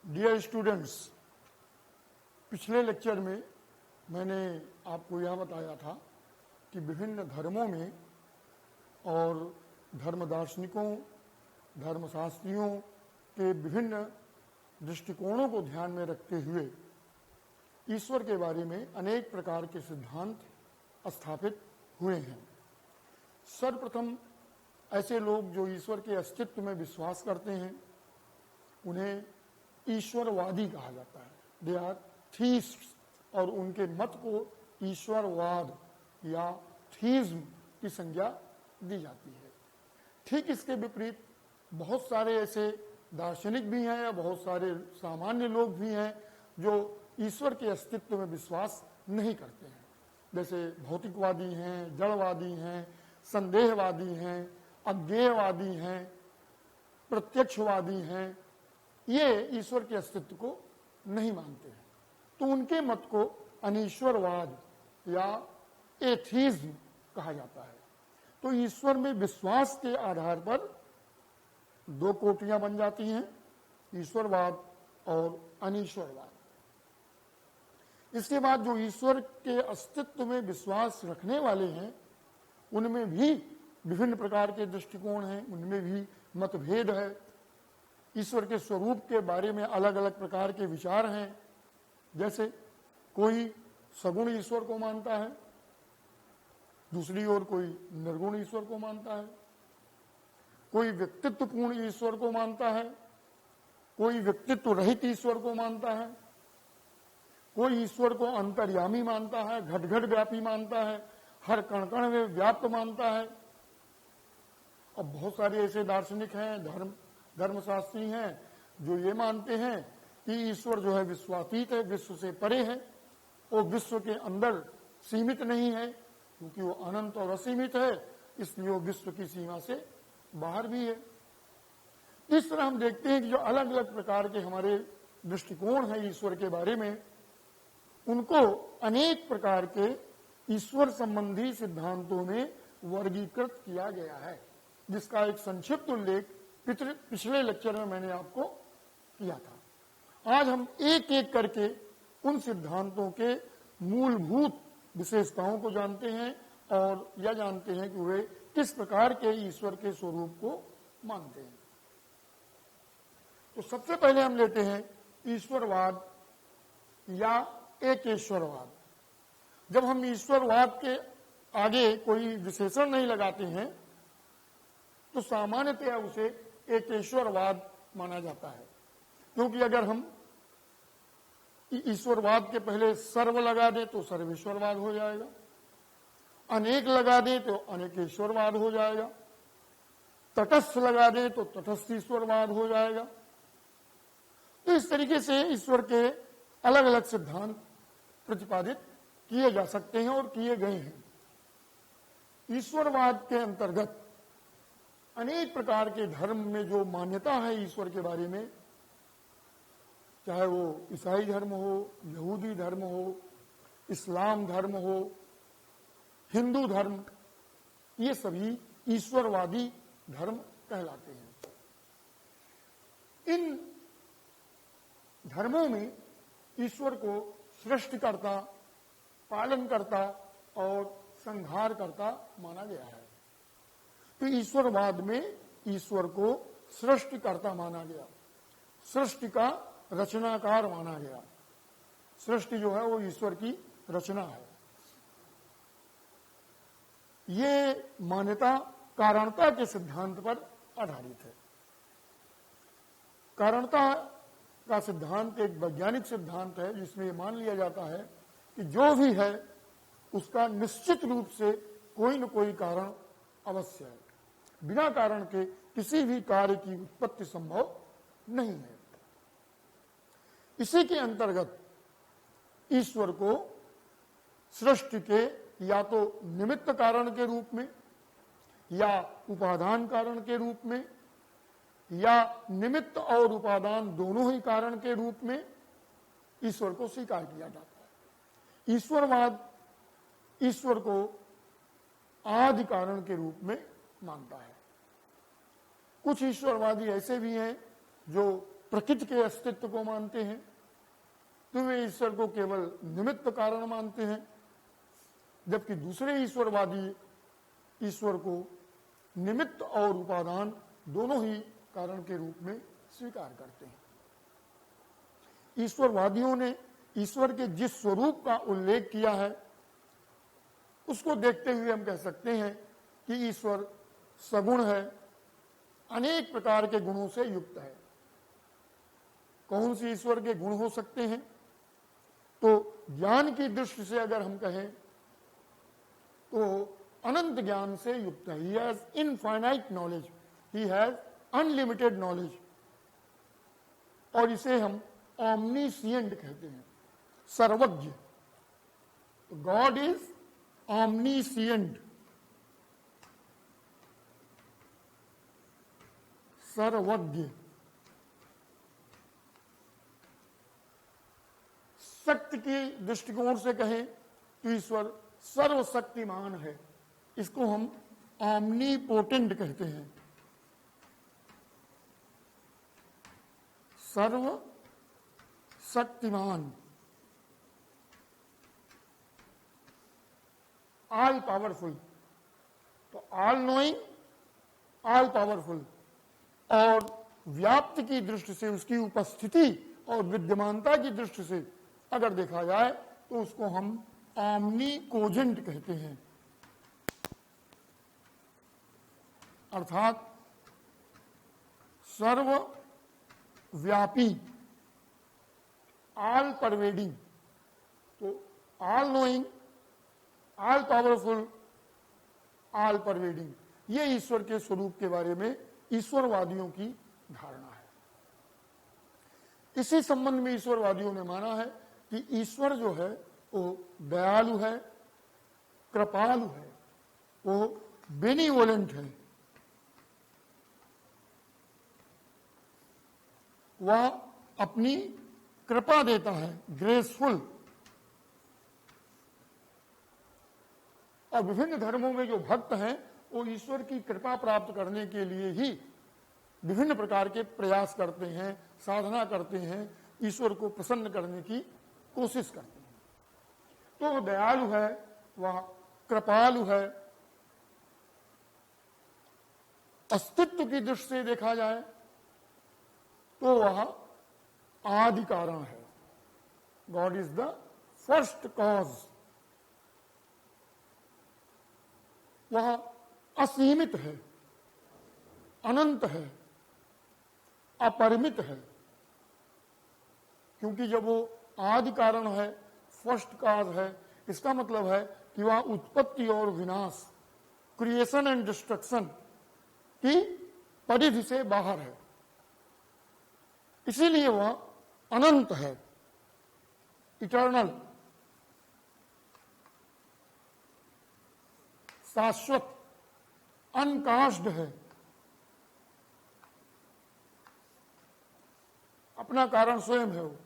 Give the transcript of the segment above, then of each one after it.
Dear students, पिछले lecture में मैंने आपको यह बताया था कि विभिन्न धर्मों में और धर्म दार्शनिकों, धर्मशास्त्रियों के विभिन्न दृष्टिकोणों को ध्यान में रखते हुए ईश्वर के बारे में अनेक प्रकार के सिद्धांत स्थापित हुए हैं। सर्वप्रथम ऐसे लोग जो ईश्वर के अस्तित्व में विश्वास करते हैं उन्हें ईश्वरवादी कहा जाता है। दे आर थीस्ट्स, और उनके मत को ईश्वरवाद या थीज्म की संज्ञा दी जाती है। ठीक इसके विपरीत बहुत सारे ऐसे दार्शनिक भी हैं या बहुत सारे सामान्य लोग भी हैं जो ईश्वर के अस्तित्व में विश्वास नहीं करते हैं, जैसे भौतिकवादी हैं, जड़वादी हैं, संदेहवादी हैं, अज्ञेयवादी हैं, प्रत्यक्षवादी हैं। ये ईश्वर के अस्तित्व को नहीं मानते हैं, तो उनके मत को अनीश्वरवाद या एथीज्म कहा जाता है। तो ईश्वर में विश्वास के आधार पर दो कोटियां बन जाती हैं, ईश्वरवाद और अनीश्वरवाद। इसके बाद जो ईश्वर के अस्तित्व में विश्वास रखने वाले हैं उनमें भी विभिन्न प्रकार के दृष्टिकोण हैं, उनमें भी मतभेद है। ईश्वर के स्वरूप के बारे में अलग अलग प्रकार के विचार हैं। जैसे कोई सगुण ईश्वर को मानता है, दूसरी ओर कोई निर्गुण ईश्वर को मानता है, कोई व्यक्तित्वपूर्ण ईश्वर को मानता है, कोई व्यक्तित्व रहित ईश्वर को मानता है, कोई ईश्वर को अंतर्यामी मानता है, घट घट व्यापी मानता है, हर कण कण में व्याप्त मानता है। अब बहुत सारे ऐसे दार्शनिक हैं, धर्मशास्त्री हैं जो ये मानते हैं कि ईश्वर जो है विश्वातीत है, विश्व से परे है, वो विश्व के अंदर सीमित नहीं है क्योंकि वो अनंत और असीमित है, इसलिए वो विश्व की सीमा से बाहर भी है। इस तरह हम देखते हैं कि जो अलग अलग प्रकार के हमारे दृष्टिकोण हैं ईश्वर के बारे में, उनको अनेक प्रकार के ईश्वर संबंधी सिद्धांतों में वर्गीकृत किया गया है, जिसका एक संक्षिप्त उल्लेख पिछले लेक्चर में मैंने आपको किया था। आज हम एक एक करके उन सिद्धांतों के मूलभूत विशेषताओं को जानते हैं और यह जानते हैं कि वे किस प्रकार के ईश्वर के स्वरूप को मानते हैं। तो सबसे पहले हम लेते हैं ईश्वरवाद या एकेश्वरवाद। जब हम ईश्वरवाद के आगे कोई विशेषण नहीं लगाते हैं तो सामान्यतया उसे एकेश्वरवाद माना जाता है, क्योंकि अगर हम ईश्वरवाद के पहले सर्व लगा दें तो सर्वेश्वरवाद हो जाएगा, अनेक लगा दें तो अनेकेश्वरवाद हो जाएगा, तटस्थ लगा दें तो तटस्थ ईश्वरवाद हो जाएगा। तो इस तरीके से ईश्वर के अलग अलग सिद्धांत प्रतिपादित किए जा सकते हैं और किए गए हैं। ईश्वरवाद के अंतर्गत अनेक प्रकार के धर्म में जो मान्यता है ईश्वर के बारे में, चाहे वो ईसाई धर्म हो, यहूदी धर्म हो, इस्लाम धर्म हो, हिंदू धर्म, ये सभी ईश्वरवादी धर्म कहलाते हैं। इन धर्मों में ईश्वर को सृष्टिकर्ता, पालनकर्ता और संहारकर्ता माना गया है। तो ईश्वरवाद में ईश्वर को सृष्टिकर्ता माना गया, सृष्टि का रचनाकार माना गया। सृष्टि जो है वो ईश्वर की रचना है। ये मान्यता कारणता के सिद्धांत पर आधारित है। कारणता का सिद्धांत एक वैज्ञानिक सिद्धांत है जिसमें यह मान लिया जाता है कि जो भी है उसका निश्चित रूप से कोई न कोई कारण अवश्य है। बिना कारण के किसी भी कार्य की उत्पत्ति संभव नहीं है। इसी के अंतर्गत ईश्वर को सृष्टि के या तो निमित्त कारण के रूप में या उपादान कारण के रूप में या निमित्त और उपादान दोनों ही कारण के रूप में ईश्वर को स्वीकार किया जाता है। ईश्वरवाद ईश्वर को आदि कारण के रूप में मानता है। कुछ ईश्वरवादी ऐसे भी हैं जो प्रकृति के अस्तित्व को मानते हैं, तो वे ईश्वर को केवल निमित्त कारण मानते हैं, जबकि दूसरे ईश्वरवादी ईश्वर को निमित्त और उपादान दोनों ही कारण के रूप में स्वीकार करते हैं। ईश्वरवादियों ने ईश्वर के जिस स्वरूप का उल्लेख किया है उसको देखते हुए हम कह सकते हैं कि ईश्वर सगुण है, अनेक प्रकार के गुणों से युक्त है। कौन से ईश्वर के गुण हो सकते हैं? तो ज्ञान की दृष्टि से अगर हम कहें तो अनंत ज्ञान से युक्त है। He has infinite knowledge, he has unlimited knowledge, और इसे हम ऑमनीसिएंट कहते हैं, सर्वज्ञ। गॉड इज ऑमनीसिएंट, सर्वज्ञ। शक्ति की दृष्टिकोण से कहें तो ईश्वर सर्वशक्तिमान है, इसको हम ऑमनीपोटेंट कहते हैं, सर्वशक्तिमान, ऑल पावरफुल। तो ऑल नोइंग, ऑल पावरफुल, और व्याप्ति की दृष्टि से, उसकी उपस्थिति और विद्यमानता की दृष्टि से अगर देखा जाए तो उसको हम ऑमनीकोजेंट कहते हैं, अर्थात सर्वव्यापी, ऑल परवेडिंग। तो all knowing, all powerful, all pervading, ये ईश्वर के स्वरूप के बारे में ईश्वरवादियों की धारणा है। इसी संबंध में ईश्वरवादियों ने माना है कि ईश्वर जो है वो दयालु है, कृपालु है, वो बेनिवोलेंट है, वह अपनी कृपा देता है, ग्रेसफुल। और विभिन्न धर्मों में जो भक्त हैं वो ईश्वर की कृपा प्राप्त करने के लिए ही विभिन्न प्रकार के प्रयास करते हैं, साधना करते हैं, ईश्वर को प्रसन्न करने की कोशिश करते हैं। तो वह दयालु है, वह कृपालु है। अस्तित्व की दृष्टि से देखा जाए तो वह आदि कारण है। God is the first cause. वह असीमित है, अनंत है, अपरिमित है, क्योंकि जब वो आदि कारण है, फर्स्ट काज है, इसका मतलब है कि वह उत्पत्ति और विनाश, क्रिएशन एंड डिस्ट्रक्शन की परिधि से बाहर है, इसीलिए वह अनंत है, इटर्नल, शाश्वत, अनकास्ड है, अपना कारण स्वयं है, वो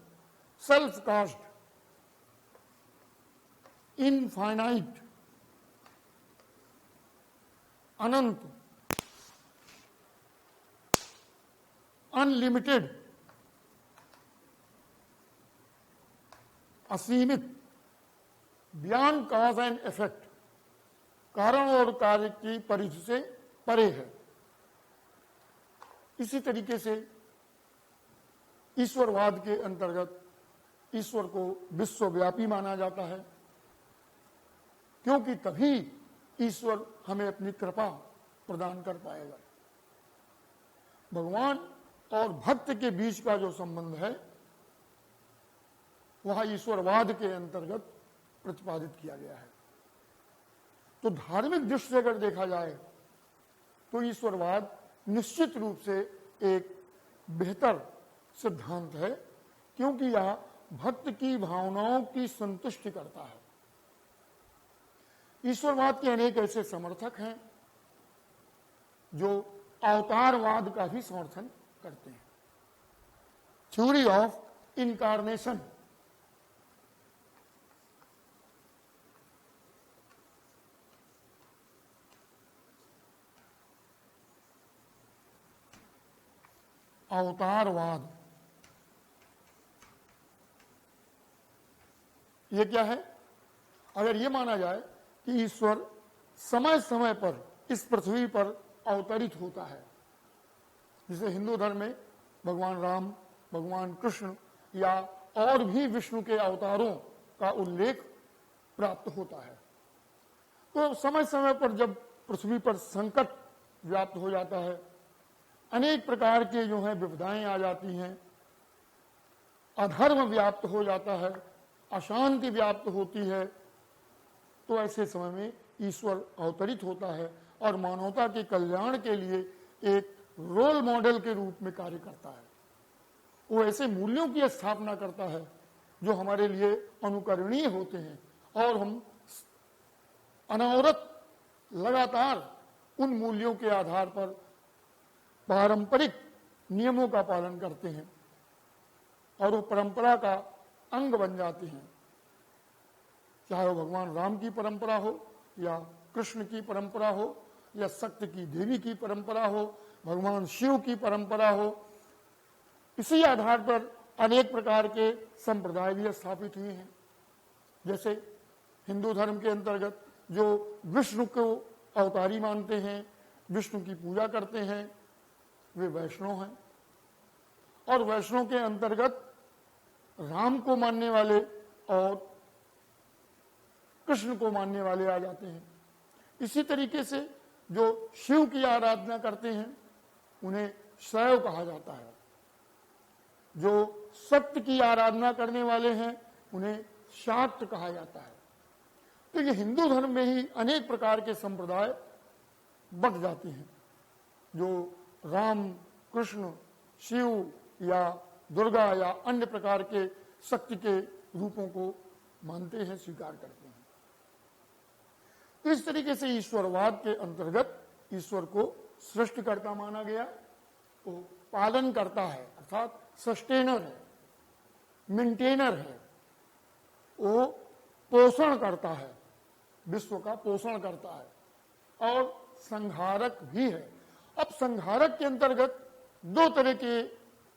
सेल्फ कास्ट, इनफाइनाइट, अनंत, अनलिमिटेड, असीमित, बियॉन्ड कॉज एंड इफेक्ट, कारण और कार्य की परिधि से परे है। इसी तरीके से ईश्वरवाद के अंतर्गत ईश्वर को विश्वव्यापी माना जाता है, क्योंकि तभी ईश्वर हमें अपनी कृपा प्रदान कर पाएगा। भगवान और भक्त के बीच का जो संबंध है वह ईश्वरवाद के अंतर्गत प्रतिपादित किया गया है। तो धार्मिक दृष्टि से अगर देखा जाए तो ईश्वरवाद निश्चित रूप से एक बेहतर सिद्धांत है, क्योंकि यह भक्त की भावनाओं की संतुष्टि करता है। ईश्वरवाद के अनेक ऐसे समर्थक हैं जो अवतारवाद का भी समर्थन करते हैं। थ्योरी ऑफ इनकार्नेशन, अवतारवाद, ये क्या है? अगर ये माना जाए कि ईश्वर समय समय पर इस पृथ्वी पर अवतरित होता है, जिसे हिंदू धर्म में भगवान राम, भगवान कृष्ण या और भी विष्णु के अवतारों का उल्लेख प्राप्त होता है, तो समय समय पर जब पृथ्वी पर संकट व्याप्त हो जाता है, अनेक प्रकार के जो है विपदाएं आ जाती हैं, अधर्म व्याप्त हो जाता है, अशांति व्याप्त होती है, तो ऐसे समय में ईश्वर अवतरित होता है और मानवता के कल्याण के लिए एक रोल मॉडल के रूप में कार्य करता है। वो ऐसे मूल्यों की स्थापना करता है जो हमारे लिए अनुकरणीय होते हैं और हम अनवरत लगातार उन मूल्यों के आधार पर पारंपरिक नियमों का पालन करते हैं और वो परंपरा का अंग बन जाते हैं, चाहे वो भगवान राम की परंपरा हो या कृष्ण की परंपरा हो या शक्ति की देवी की परंपरा हो, भगवान शिव की परंपरा हो। इसी आधार पर अनेक प्रकार के संप्रदाय भी स्थापित हुए हैं। जैसे हिंदू धर्म के अंतर्गत जो विष्णु को अवतारी मानते हैं, विष्णु की पूजा करते हैं, वे वैष्णव हैं, और वैष्णव के अंतर्गत राम को मानने वाले और कृष्ण को मानने वाले आ जाते हैं। इसी तरीके से जो शिव की आराधना करते हैं उन्हें शैव कहा जाता है, जो सत्य की आराधना करने वाले हैं उन्हें शाक्त कहा जाता है। तो ये हिंदू धर्म में ही अनेक प्रकार के संप्रदाय बट जाते हैं, जो राम, कृष्ण, शिव या दुर्गा या अन्य प्रकार के शक्ति के रूपों को मानते हैं, स्वीकार करते हैं। तो इस तरीके से ईश्वरवाद के अंतर्गत ईश्वर को सृष्टिकर्ता माना गया, वो पालन करता है अर्थात सस्टेनर है, मेंटेनर है, वो पोषण करता है, विश्व का पोषण करता है और संहारक भी है। अब संहारक के अंतर्गत दो तरह के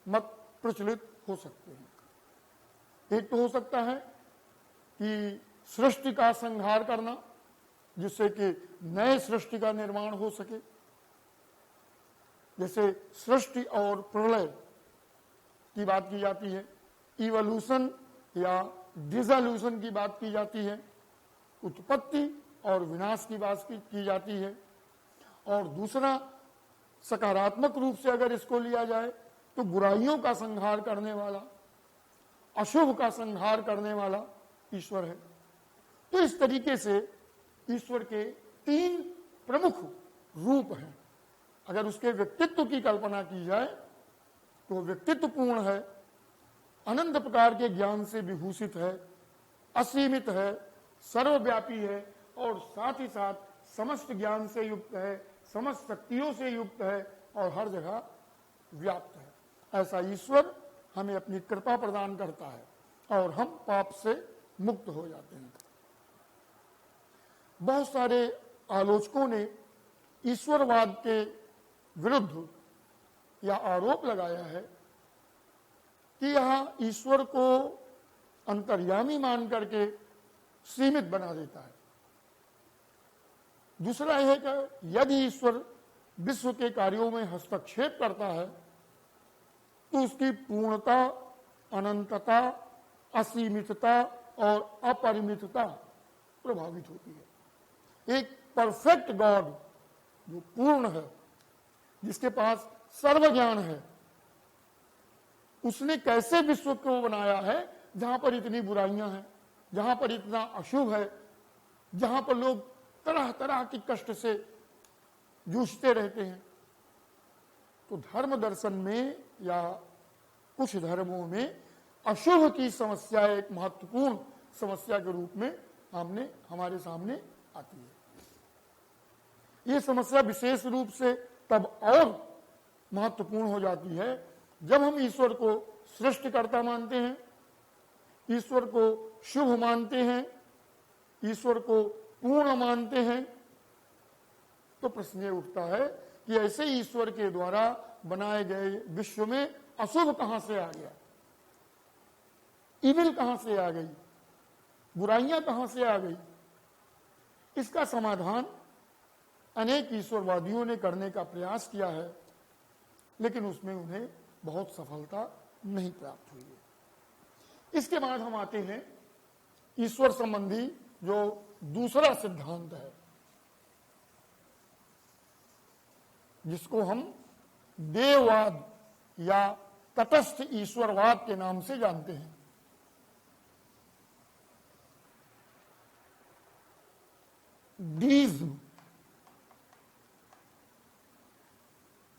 मत प्रचलित हो सकते हैं। एक तो हो सकता है कि सृष्टि का संहार करना, जिससे कि नए सृष्टि का निर्माण हो सके, जैसे सृष्टि और प्रलय की बात की जाती है, इवोल्यूशन या डिसोल्यूशन की बात की जाती है, उत्पत्ति और विनाश की बात की जाती है। और दूसरा सकारात्मक रूप से अगर इसको लिया जाए तो बुराइयों का संहार करने वाला, अशुभ का संहार करने वाला ईश्वर है। तो इस तरीके से ईश्वर के तीन प्रमुख रूप हैं। अगर उसके व्यक्तित्व की कल्पना की जाए तो व्यक्तित्व पूर्ण है, अनंत प्रकार के ज्ञान से विभूषित है, असीमित है, सर्वव्यापी है और साथ ही साथ समस्त ज्ञान से युक्त है, समस्त शक्तियों से युक्त है और हर जगह व्याप्त है। ऐसा ईश्वर हमें अपनी कृपा प्रदान करता है और हम पाप से मुक्त हो जाते हैं। बहुत सारे आलोचकों ने ईश्वरवाद के विरुद्ध यह आरोप लगाया है कि यह ईश्वर को अंतर्यामी मान करके सीमित बना देता है। दूसरा यह है कि यदि ईश्वर विश्व के कार्यों में हस्तक्षेप करता है तो उसकी पूर्णता, अनंतता, असीमितता और अपरिमितता प्रभावित होती है। एक परफेक्ट गॉड जो पूर्ण है, जिसके पास सर्व ज्ञान है, उसने कैसे विश्व को बनाया है जहां पर इतनी बुराइयां हैं, जहां पर इतना अशुभ है, जहां पर लोग तरह तरह के कष्ट से जूझते रहते हैं। तो धर्म दर्शन में या कुछ धर्मों में अशुभ की समस्या एक महत्वपूर्ण समस्या के रूप में हमारे सामने आती है। ये समस्या विशेष रूप से तब और महत्वपूर्ण हो जाती है जब हम ईश्वर को सृष्टिकर्ता मानते हैं, ईश्वर को शुभ मानते हैं, ईश्वर को पूर्ण मानते हैं। तो प्रश्न ये उठता है कि ऐसे ईश्वर के द्वारा बनाए गए विश्व में अशुभ कहां से आ गया, इविल कहां से आ गई, बुराइयां कहां से आ गई? इसका समाधान अनेक ईश्वरवादियों ने करने का प्रयास किया है, लेकिन उसमें उन्हें बहुत सफलता नहीं प्राप्त हुई है। इसके बाद हम आते हैं ईश्वर संबंधी जो दूसरा सिद्धांत है, जिसको हम देववाद या तटस्थ ईश्वरवाद के नाम से जानते हैं।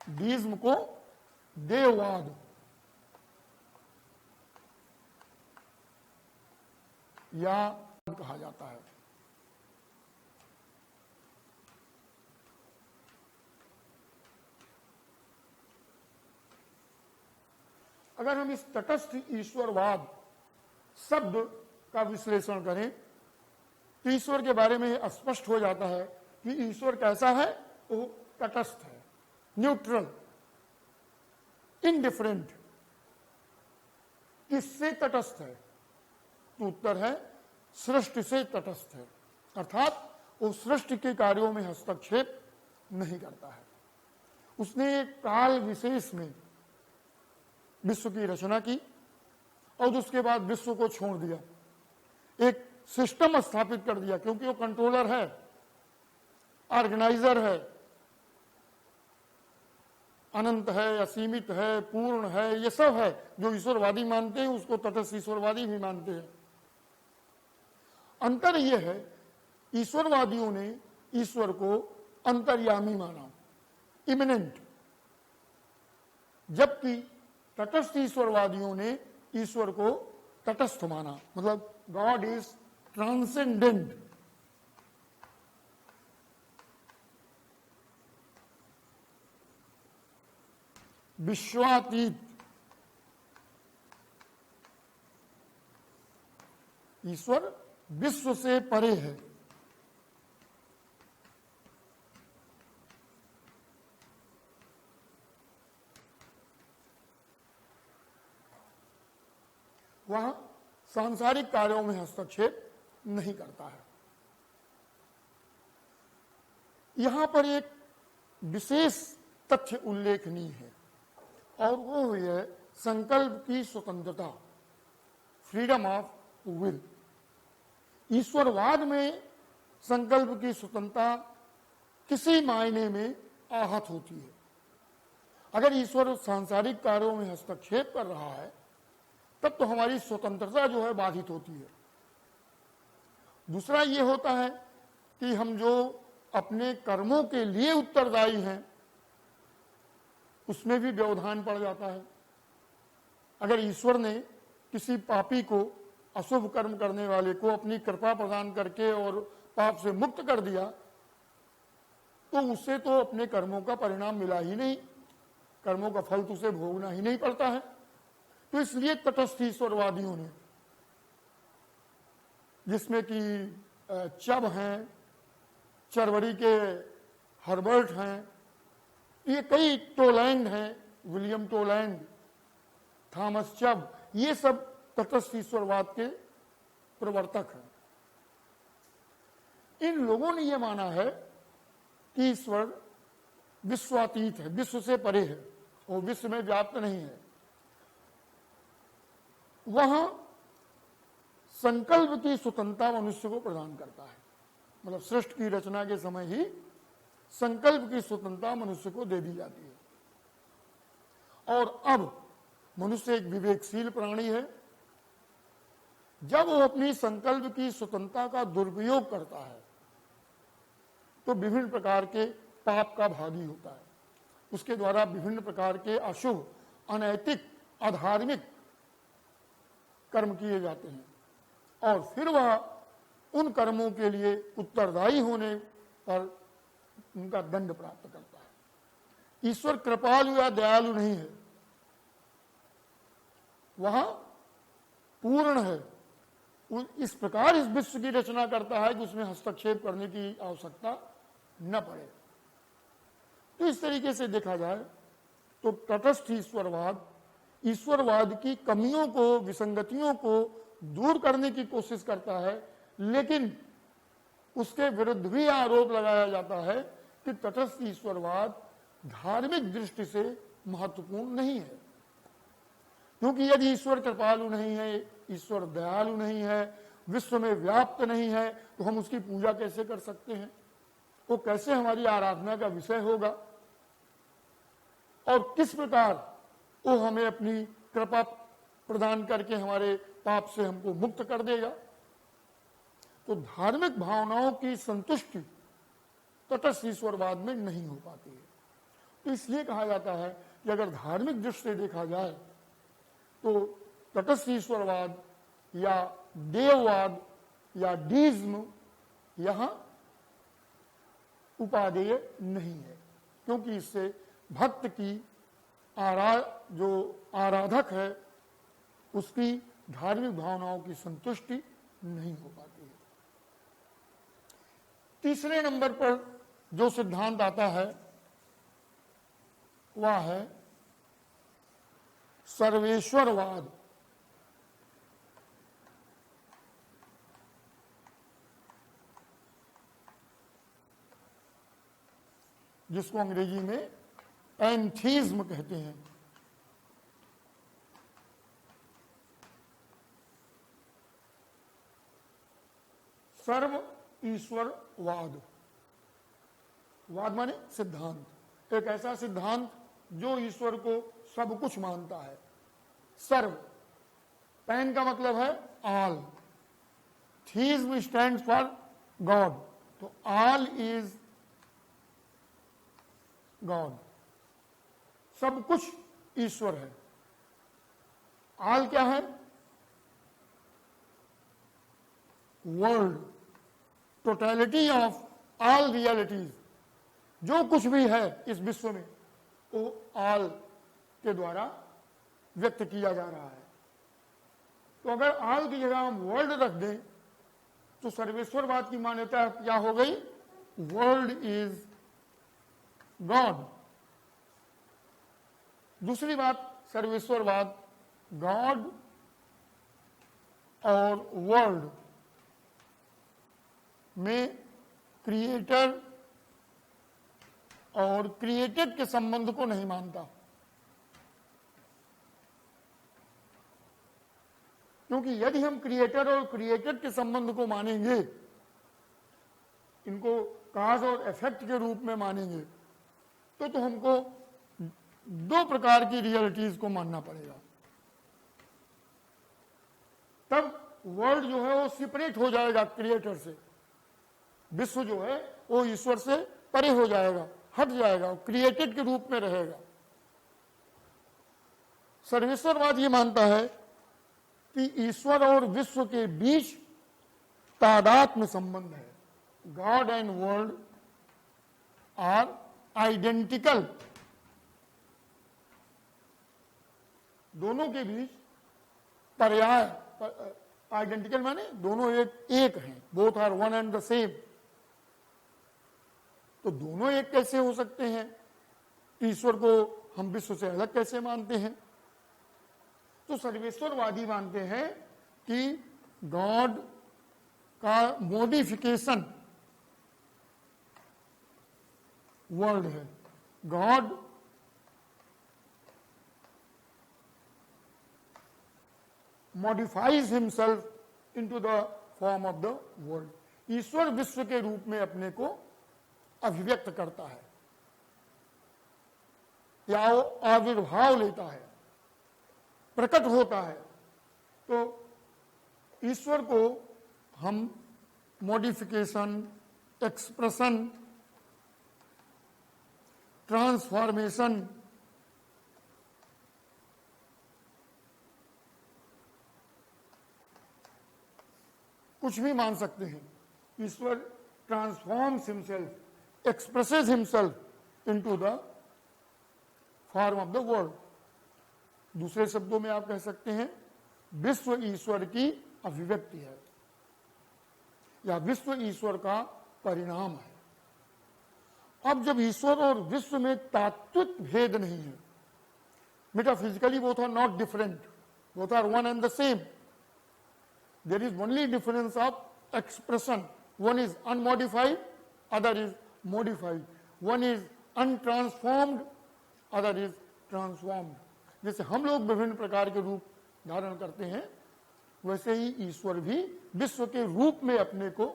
डीज्म को देववाद या कहा जाता है। अगर हम इस तटस्थ ईश्वरवाद शब्द का विश्लेषण करें तो ईश्वर के बारे में स्पष्ट हो जाता है कि ईश्वर कैसा है? वो तटस्थ है, न्यूट्रल, इनडिफरेंट। किससे तटस्थ है? तो उत्तर है सृष्टि से तटस्थ है, अर्थात वो सृष्टि के कार्यों में हस्तक्षेप नहीं करता है। उसने एक काल विशेष में विश्व की रचना की और उसके बाद विश्व को छोड़ दिया, एक सिस्टम स्थापित कर दिया, क्योंकि वो कंट्रोलर है, ऑर्गेनाइजर है, अनंत है, असीमित है, पूर्ण है, ये सब है। जो ईश्वरवादी मानते हैं उसको तटस्थ ईश्वरवादी भी मानते हैं। अंतर यह है, ईश्वरवादियों ने ईश्वर को अंतर्यामी माना, इमिनेंट, जबकि तटस्थ ईश्वरवादियों ने ईश्वर को तटस्थ माना, मतलब गॉड इज ट्रांसेंडेंट। विश्वातीत। ईश्वर विश्व से परे है। वह सांसारिक कार्यों में हस्तक्षेप नहीं करता है। यहां पर एक विशेष तथ्य उल्लेखनीय है और वो है संकल्प की स्वतंत्रता, फ्रीडम ऑफ विल। ईश्वरवाद में संकल्प की स्वतंत्रता किसी मायने में आहत होती है। अगर ईश्वर सांसारिक कार्यों में हस्तक्षेप कर रहा है तब तो हमारी स्वतंत्रता जो है बाधित होती है। दूसरा ये होता है कि हम जो अपने कर्मों के लिए उत्तरदायी हैं उसमें भी व्यवधान पड़ जाता है। अगर ईश्वर ने किसी पापी को, अशुभ कर्म करने वाले को अपनी कृपा प्रदान करके और पाप से मुक्त कर दिया तो उससे तो अपने कर्मों का परिणाम मिला ही नहीं, कर्मों का फल तो उसे भोगना ही नहीं पड़ता है। तो इसलिए तटस्थ ईश्वरवादियों ने, जिसमें कि चब हैं, चरवरी के हर्बर्ट हैं, ये कई टोलैंड हैं, विलियम टोलैंड, थॉमस चब, ये सब तटस्थ ईश्वरवाद के प्रवर्तक हैं। इन लोगों ने यह माना है कि ईश्वर विश्वातीत है, विश्व से परे है, वो विश्व में व्याप्त नहीं है। वहां संकल्प की स्वतंत्रता मनुष्य को प्रदान करता है, मतलब सृष्टि की रचना के समय ही संकल्प की स्वतंत्रता मनुष्य को दे दी जाती है। और अब मनुष्य एक विवेकशील प्राणी है। जब वो अपनी संकल्प की स्वतंत्रता का दुरुपयोग करता है तो विभिन्न प्रकार के पाप का भागी होता है। उसके द्वारा विभिन्न प्रकार के अशुभ, अनैतिक, अधार्मिक कर्म किए जाते हैं और फिर वह उन कर्मों के लिए उत्तरदायी होने पर उनका दंड प्राप्त करता है। ईश्वर कृपालु या दयालु नहीं है, वह पूर्ण है। इस प्रकार इस विश्व की रचना करता है कि उसमें हस्तक्षेप करने की आवश्यकता न पड़े। तो इस तरीके से देखा जाए तो तटस्थ ईश्वरवाद ईश्वरवाद की कमियों को, विसंगतियों को दूर करने की कोशिश करता है, लेकिन उसके विरुद्ध भी आरोप लगाया जाता है कि तटस्थ ईश्वरवाद धार्मिक दृष्टि से महत्वपूर्ण नहीं है, क्योंकि यदि ईश्वर कृपालु नहीं है, ईश्वर दयालु नहीं है, विश्व में व्याप्त नहीं है, तो हम उसकी पूजा कैसे कर सकते हैं? वो कैसे हमारी आराधना का विषय होगा? और किस प्रकार वो हमें अपनी कृपा प्रदान करके हमारे पाप से हमको मुक्त कर देगा? तो धार्मिक भावनाओं की संतुष्टि तटस्थ ईश्वरवाद में नहीं हो पाती है। तो इसलिए कहा जाता है कि अगर धार्मिक दृष्टि से देखा जाए तो तटस्थ ईश्वरवाद या देववाद या डीज्म यहां उपादेय नहीं है, क्योंकि इससे भक्त की जो आराधक है उसकी धार्मिक भावनाओं की संतुष्टि नहीं हो पाती है। तीसरे नंबर पर जो सिद्धांत आता है वह है सर्वेश्वरवाद। जिसको अंग्रेजी में एंथीज्म कहते हैं। सर्व ईश्वरवाद, वाद माने सिद्धांत, एक ऐसा सिद्धांत जो ईश्वर को सब कुछ मानता है। सर्व, पैन का मतलब है all, theism stands for God, तो ऑल इज गॉड, सब कुछ ईश्वर है। ऑल क्या है? World, totality of all realities, जो कुछ भी है इस विश्व में वो ऑल के द्वारा व्यक्त किया जा रहा है। तो अगर ऑल की जगह हम वर्ल्ड रख दें तो सर्वेश्वरवाद की मान्यता क्या हो गई? World is God. दूसरी बात, सर्वेश्वरवाद गॉड और वर्ल्ड में क्रिएटर और क्रिएटेड के संबंध को नहीं मानता, क्योंकि यदि हम क्रिएटर और क्रिएटेड के संबंध को मानेंगे, इनको काज और इफेक्ट के रूप में मानेंगे, तो हमको दो प्रकार की रियलिटीज को मानना पड़ेगा। तब वर्ल्ड जो है वो सेपरेट हो जाएगा क्रिएटर से, विश्व जो है वो ईश्वर से परे हो जाएगा, हट जाएगा, क्रिएटेड के रूप में रहेगा। सर्वेश्वरवाद ये मानता है कि ईश्वर और विश्व के बीच तादात्म्य संबंध है। God and world are identical, दोनों के बीच पर्याय, आइडेंटिकल माने दोनों एक हैं, both are one and the same. तो दोनों एक कैसे हो सकते हैं? ईश्वर को हम विश्व से अलग कैसे मानते हैं? तो सर्वेश्वरवादी मानते हैं कि गॉड का मॉडिफिकेशन वर्ल्ड है। God modifies himself into the form of the world। ईश्वर विश्व के रूप में अपने को अभिव्यक्त करता है या वो आविर्भाव लेता है, प्रकट होता है। तो ईश्वर को हम मॉडिफिकेशन, एक्सप्रेशन, ट्रांसफॉर्मेशन, कुछ भी मान सकते हैं। Ishwar transforms himself, expresses himself into the form of the world. दूसरे शब्दों में आप कह सकते हैं विश्व ईश्वर की अभिव्यक्ति है या विश्व ईश्वर का परिणाम है। अब जब ईश्वर और विश्व में तात्विक भेद नहीं है, metaphysically both are not different, both are one and the same, there is only difference of expression. One is unmodified, other is modified. One is untransformed, other is transformed. जैसे हम लोग विभिन्न प्रकार के रूप धारण करते हैं, वैसे ही ईश्वर भी विश्व के रूप में अपने को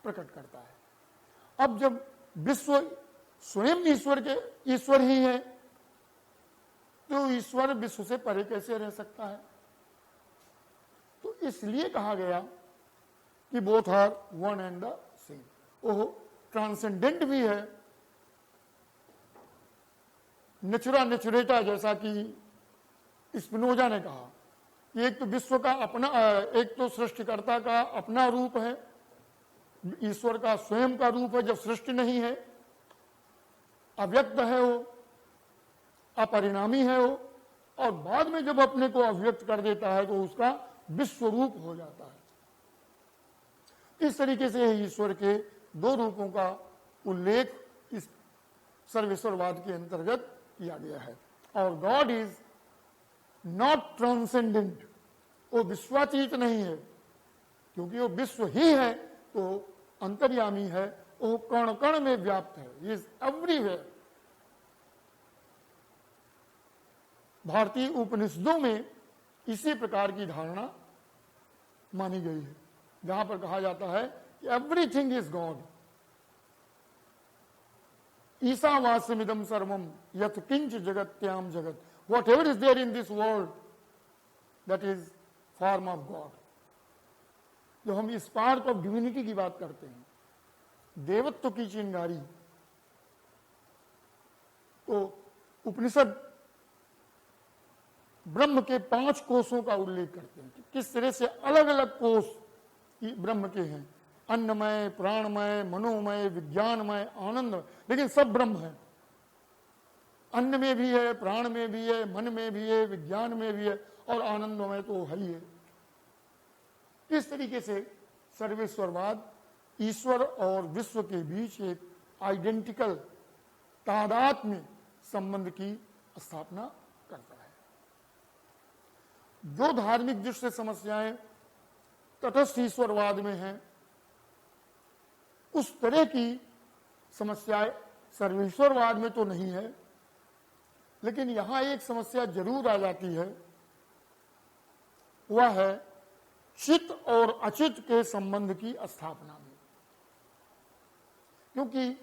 प्रकट करता है। अब जब विश्व स्वयं ईश्वर ही है, तो ईश्वर विश्व से परे कैसे रह सकता है? तो इसलिए कहा गया कि both are one and the same. Oh, transcendent भी है, नेचुरा नेचुरेटा, जैसा कि स्पिनोजा ने कहा, एक तो विश्व का अपना, एक तो सृष्टिकर्ता का अपना रूप है, ईश्वर का स्वयं का रूप है जब सृष्टि नहीं है, अव्यक्त है वो, अपरिणामी है वो, और बाद में जब अपने को अव्यक्त कर देता है तो उसका विश्व रूप हो जाता है। इस तरीके से ईश्वर के दो रूपों का उल्लेख इस सर्वेश्वरवाद के अंतर्गत किया गया है। और गॉड इज नॉट ट्रांसेंडेंट, वो विश्वातीत नहीं है, क्योंकि वो विश्व ही है तो अंतर्यामी है, वो कण कण में व्याप्त है, इज एवरीवेयर। भारतीय उपनिषदों में इसी प्रकार की धारणा मानी गई है, जहां पर कहा जाता है कि एवरीथिंग इज गॉड। ईशावास्यमिदं सर्वम यत् किंच जगत्याम जगत, what ever is there in this world that is form of God. जब हम स्पार्क ऑफ डिविनिटी की बात करते हैं, देवत्व की चिंगारी, तो उपनिषद ब्रह्म के 5 कोषों का उल्लेख करते हैं कि किस तरह से अलग अलग कोष ब्रह्म के हैं, अन्नमय, प्राणमय, मनोमय, विज्ञानमय, आनंद, लेकिन सब ब्रह्म है। अन्न में भी है, प्राण में भी है, मन में भी है, विज्ञान में भी है, और आनंदमय तो है ही है। इस तरीके से सर्वेश्वरवाद ईश्वर और विश्व के बीच एक आइडेंटिकल तादात्म्य संबंध की स्थापना करता है। जो धार्मिक दृष्टि से समस्याएं तटस्थ ईश्वरवाद में हैं, उस तरह की समस्याएं सर्वेश्वरवाद में तो नहीं है, लेकिन यहां एक समस्या जरूर आ जाती है, वह है चित और अचित के संबंध की स्थापना में। क्योंकि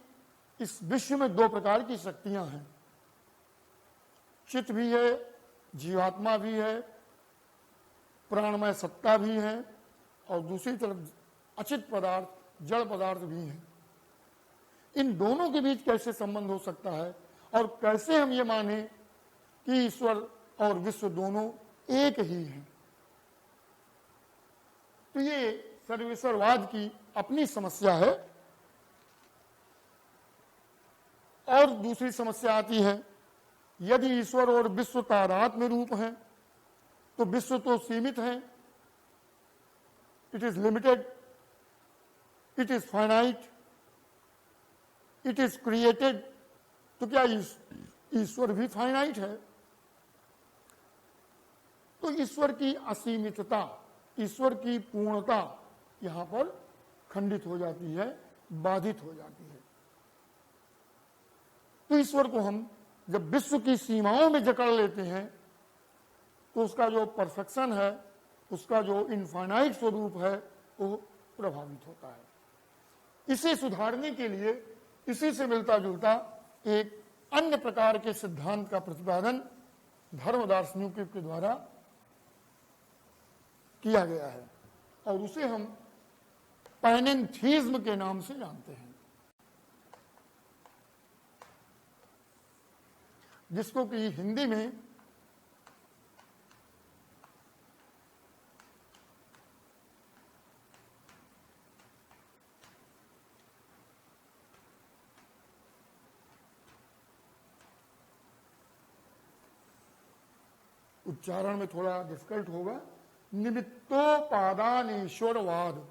इस विश्व में 2 प्रकार की शक्तियां हैं, चित भी है, जीवात्मा भी है, प्राणमय सत्ता भी है, और दूसरी तरफ अचित पदार्थ, जड़ पदार्थ भी हैं। इन दोनों के बीच कैसे संबंध हो सकता है, और कैसे हम ये माने कि ईश्वर और विश्व दोनों एक ही हैं? तो ये सर्वेश्वरवाद की अपनी समस्या है। और दूसरी समस्या आती है, यदि ईश्वर और विश्व तादात्म्य रूप हैं, तो विश्व तो सीमित है, it is limited, it is finite, it is created, तो क्या ईश्वर भी फाइनाइट है? तो ईश्वर की असीमितता, ईश्वर की पूर्णता यहां पर खंडित हो जाती है, बाधित हो जाती है। तो ईश्वर को हम जब विश्व की सीमाओं में जकड़ लेते हैं, तो उसका जो परफेक्शन है, उसका जो इनफाइनाइट स्वरूप है, वो प्रभावित होता है। इसे सुधारने के लिए इसी से मिलता जुलता एक अन्य प्रकार के सिद्धांत का प्रतिपादन धर्म दार्शनिकों के द्वारा किया गया है, और उसे हम पैनेंथीज्म के नाम से जानते हैं, जिसको कि हिंदी में उच्चारण में थोड़ा डिफिकल्ट होगा, निमित्तोपादानेश्वरवाद।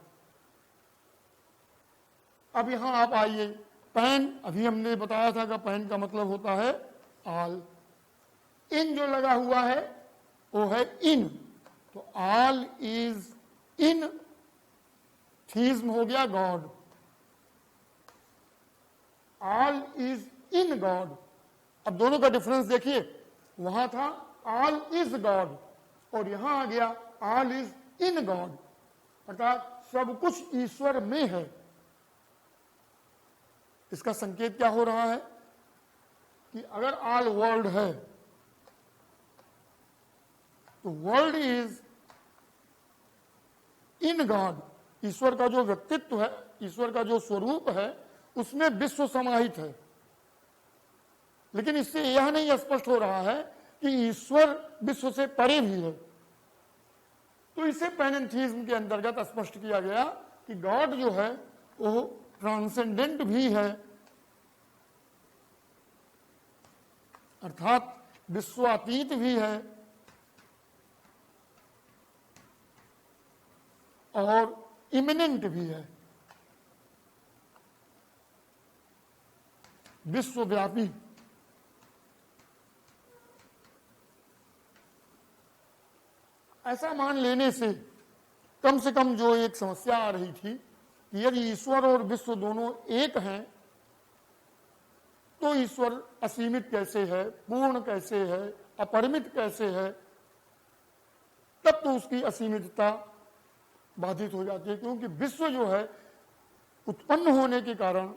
अब यहां आप आइए, पैन, अभी हमने बताया था कि पैन का मतलब होता है आल। इन जो लगा हुआ है वो है इन, तो आल इज इन थीज्म हो गया God, all is in God. अब दोनों का डिफरेंस देखिए, वहां था ऑल इज गॉड और यहां आ गया ऑल इज इन गॉड, अर्थात सब कुछ ईश्वर में है। इसका संकेत क्या हो रहा है कि अगर ऑल वर्ल्ड है तो वर्ल्ड इज इन गॉड। ईश्वर का जो व्यक्तित्व है, ईश्वर का जो स्वरूप है, उसमें विश्व समाहित है। लेकिन इससे यह नहीं स्पष्ट हो रहा है कि ईश्वर विश्व से परे भी है। तो इसे पैनेंथीज्म के अंतर्गत स्पष्ट किया गया कि गॉड जो है वो ट्रांसेंडेंट भी है, अर्थात विश्वातीत भी है और इमिनेंट भी है, विश्वव्यापी। ऐसा मान लेने से कम जो एक समस्या आ रही थी कि यदि ईश्वर और विश्व दोनों एक हैं तो ईश्वर असीमित कैसे है, पूर्ण कैसे है, अपरिमित कैसे है, तब तो उसकी असीमितता बाधित हो जाती है, क्योंकि विश्व जो है उत्पन्न होने के कारण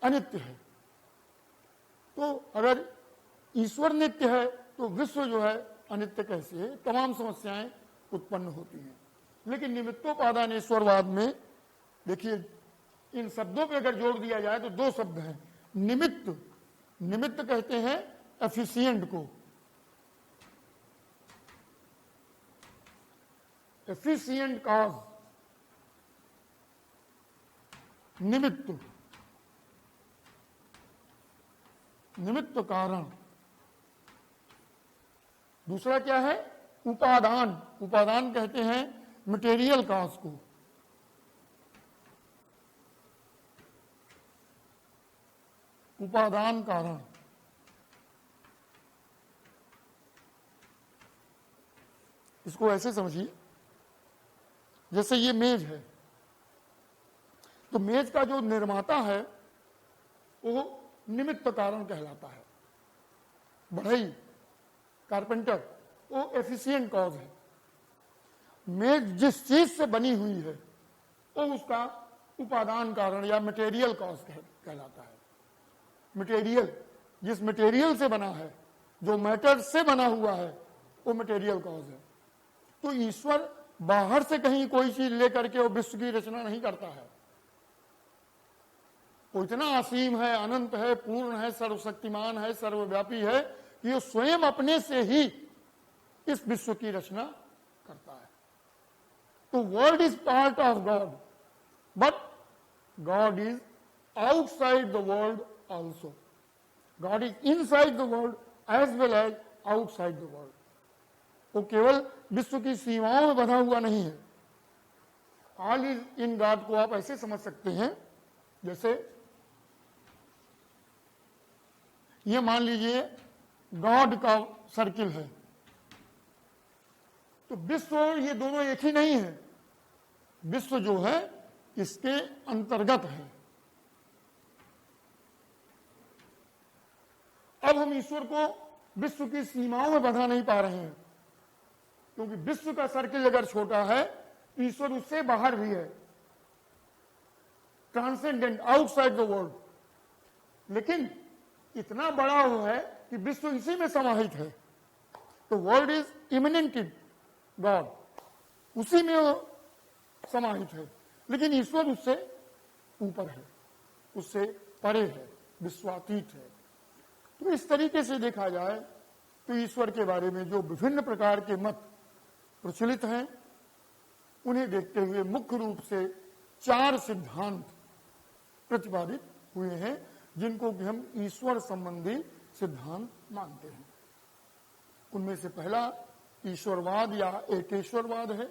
अनित्य है। तो अगर ईश्वर नित्य है तो विश्व जो है अनित्य कैसे है, तमाम समस्याएं उत्पन्न होती हैं। लेकिन निमित्तोपादानेश्वरवाद में देखिए, इन शब्दों पे अगर जोड़ दिया जाए तो दो शब्द हैं, निमित्त। निमित्त कहते हैं एफिशिएंट को, एफिशिएंट कॉज, निमित्त, निमित्त कारण। दूसरा क्या है, उपादान। उपादान कहते हैं मटेरियल कॉज को। उपादान कारण। इसको ऐसे समझिए, जैसे ये मेज है, तो मेज का जो निर्माता है वो निमित्त कारण कहलाता है। बढ़ई, कारपेंटर, वो एफिशिएंट कॉज है। मेज जिस चीज से बनी हुई है वो उसका उपादान कारण या मटेरियल कॉज कहलाता है। मटेरियल, जिस मटेरियल से बना है, जो मैटर से बना हुआ है, वो मटेरियल कॉज है। तो ईश्वर बाहर से कहीं कोई चीज लेकर के वो विश्व की रचना नहीं करता है। वो इतना असीम है, अनंत है, पूर्ण है, सर्वशक्तिमान है, सर्वव्यापी है कि वो स्वयं अपने से ही इस विश्व की रचना करता है। तो world is part of God, but God is outside the world also. God is inside the world as well as outside the world. वो केवल विश्व की सीमाओं में बंधा हुआ नहीं है। ऑल इज इन गॉड को आप ऐसे समझ सकते हैं, जैसे ये मान लीजिए गॉड का सर्किल है, तो विश्व ये दोनों एक ही नहीं है। विश्व जो है इसके अंतर्गत है। अब हम ईश्वर को विश्व की सीमाओं में बंधा नहीं पा रहे हैं, क्योंकि विश्व का सर्किल अगर छोटा है तो ईश्वर उससे बाहर भी है, ट्रांसेंडेंट, आउटसाइड द वर्ल्ड। लेकिन इतना बड़ा वो है कि विश्व इसी में समाहित है। तो वर्ल्ड इज इमिनेंटेड गॉड, उसी में वो समाहित है। लेकिन ईश्वर उससे ऊपर है, उससे परे है, विश्वातीत है। तो इस तरीके से देखा जाए तो ईश्वर के बारे में जो विभिन्न प्रकार के मत प्रचलित हैं, उन्हें देखते हुए मुख्य रूप से 4 सिद्धांत प्रतिपादित हुए हैं, जिनको कि हम ईश्वर संबंधी सिद्धांत मानते हैं। उनमें से पहला ईश्वरवाद या एकेश्वरवाद है,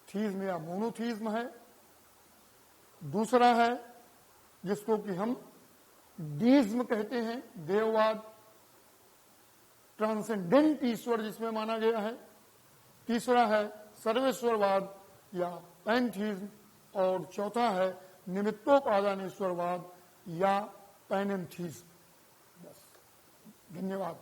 थीज्म या मोनोथीज्म है। दूसरा है जिसको कि हम डीज्म कहते हैं, देववाद, ट्रांसेंडेंट ईश्वर जिसमें माना गया है। तीसरा है सर्वेश्वरवाद या पैंथीज्म, और चौथा है निमित्तोपादान ईश्वरवाद या पैनेंथीज्म। बस, धन्यवाद।